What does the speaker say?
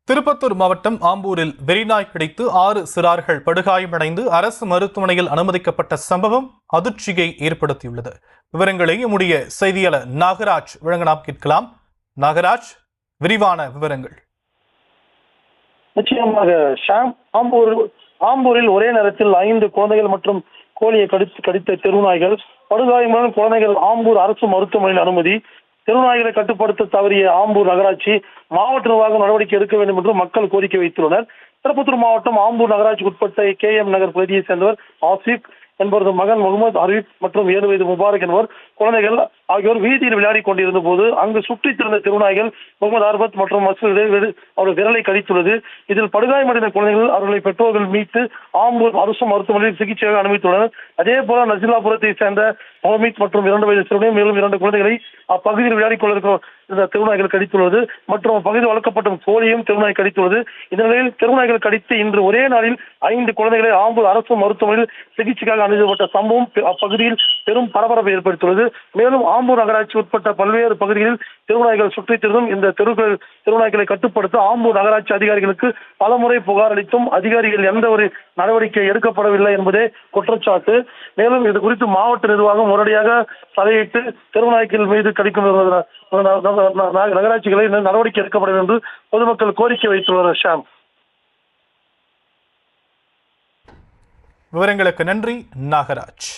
திருப்பத்தூர் மாவட்டம் ஆம்பூரில் வெறிநாய் கிடைத்து 6 சிறார்கள் படுகாயமடைந்து அரசு மருத்துவமனையில் அனுமதிக்கப்பட்ட சம்பவம் அதிர்ச்சியை ஏற்படுத்தியுள்ளது. விவரங்களை நம்முடைய செய்தியாளர் நாகராஜ் வழங்க நாம் கேட்கலாம். நாகராஜ், விரிவான விவரங்கள். நிச்சயமாக ஷாம், ஆம்பூரில் ஒரே நேரத்தில் 5 குழந்தைகள் மற்றும் கோழியை கடித்த தெருநாய்கள், படுகாயமுடன் குழந்தைகள் ஆம்பூர் அரசு மருத்துவமனையில் அனுமதி. தெருநாய்களை கட்டுப்படுத்த தவறிய ஆம்பூர் நகராட்சி மாவட்ட நிர்வாகம் நடவடிக்கை எடுக்க வேண்டும் என்று மக்கள் கோரிக்கை வைத்துள்ளனர். திருப்பத்தூர் மாவட்டம் ஆம்பூர் நகராட்சிக்கு உட்பட்ட KM நகர் பகுதியை சேர்ந்தவர் ஆசிப் என்பவரது மகன் முகமது அரீப் மற்றும் 7 வயது முபாரக் என்பவர் குழந்தைகள் ஆகியோர் வீதியில் விளையாடி கொண்டிருந்த போது அங்கு சுற்றித் திறந்த தெருநாய்கள் முகமது அர்பத் மற்றும் மசூத் அவரது விரலை கடித்துள்ளது. இதில் படுகாயமடைந்த குழந்தைகள் அவர்களை பெற்றோர்கள் மீட்டு ஆம்பூர் அரசு மருத்துவமனையில் சிகிச்சையாக அனுமதித்துள்ளனர். அதே போல நசிலாபுரத்தை சேர்ந்த மொஹமித் மற்றும் 2 வயது சிறுவனை மேலும் 2 குழந்தைகளை அப்பகுதியில் விளையாடிக் கொண்டிருக்கும் இந்த தெருநாய்கள் கடித்துள்ளது. மற்றும் அப்பகுதியில் வளர்க்கப்பட்ட கோழியும் தெருநாய் கடித்துள்ளது. இந்த நிலையில் தெருநாய்கள் கடித்து இன்று ஒரே நாளில் 5 குழந்தைகளை ஆம்பூர் அரசு மருத்துவமனையில் சிகிச்சைக்காக அனுமதிக்கப்பட்ட சம்பவம் அப்பகுதியில் பெரும் பரபரப்பை ஏற்படுத்தியுள்ளது. மேலும் ஆம்பூர் நகராட்சி உட்பட்ட பல்வேறு பகுதிகளில் தெருநாய்கள் சுற்றித் திரிந்தும் இந்த தெருநாய்களை கட்டுப்படுத்த ஆம்பூர் நகராட்சி அதிகாரிகளுக்கு பலமுறை புகார் அளித்தும் அதிகாரிகள் எந்த ஒரு நடவடிக்கை எடுக்கப்படவில்லை என்பதே குற்றச்சாட்டு. மேலும் இது குறித்து மாவட்ட நிர்வாகம் உடனடியாக தலையிட்டு தெருநாய்கள் மீது கடிக்கும் நகராட்சிகளை நடவடிக்கை எடுக்கப்பட வேண்டும் என்று பொதுமக்கள் கோரிக்கை வைத்துள்ளனர். ஷாம், விவரங்களுக்கு நன்றி நாகராஜ்.